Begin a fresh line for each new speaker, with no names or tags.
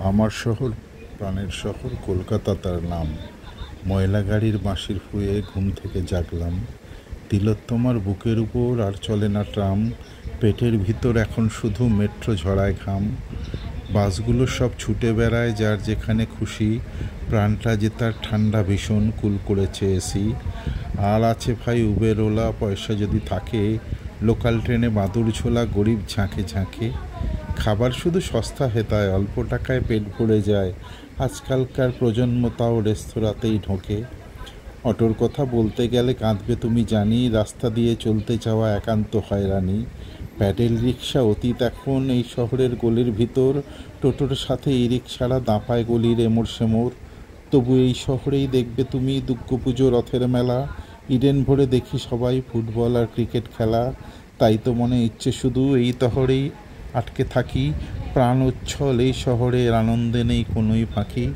আমার শহর, প্রাণের শহর কলকাতা তার নাম। ময়লা গাড়ির বাঁশির ফুঁয়ে ঘুম থেকে জাগলাম। তিলোত্তমার বুকের উপর আর চলে না ট্রাম। পেটের ভিতর এখন শুধু মেট্রো ঝরায় ঘাম। বাসগুলো সব ছুটে বেড়ায় যার যেখানে খুশি। প্রাণটা যে তার ঠান্ডা ভীষণ কুল করেছে এসি। আর আছে ভাই উবের ওলা, পয়সা যদি থাকে। লোকাল ট্রেনে বাদুড় ঝোলা গরিব ঝাঁকে ঝাঁকে। খাবার শুধু সস্তা হেতায়, অল্প টাকায় পেট ভরে যায়। আজকালকার প্রজন্ম তাও রেস্তোরাঁতেই ঢোকে। অটোর কথা বলতে গেলে কাঁদবে তুমি জানি, রাস্তা দিয়ে চলতে যাওয়া একান্ত হয়রানি। প্যাডেল রিক্সা অতীত এখন এই শহরের গলির ভিতর। টোটোর সাথে ই রিক্সারা দাঁপায় গলির এমোর সেমোর। তবু এই শহরেই দেখবে তুমি দুর্গাপুজো, রথের মেলা। ইডেন ভরে দেখি সবাই ফুটবল আর ক্রিকেট খেলা। তাই তো মনে ইচ্ছে শুধু এই শহরেই আটকে থাকি। প্রাণ উচ্ছল এই শহরের, আনন্দে নেই কোনোই ফাঁকি।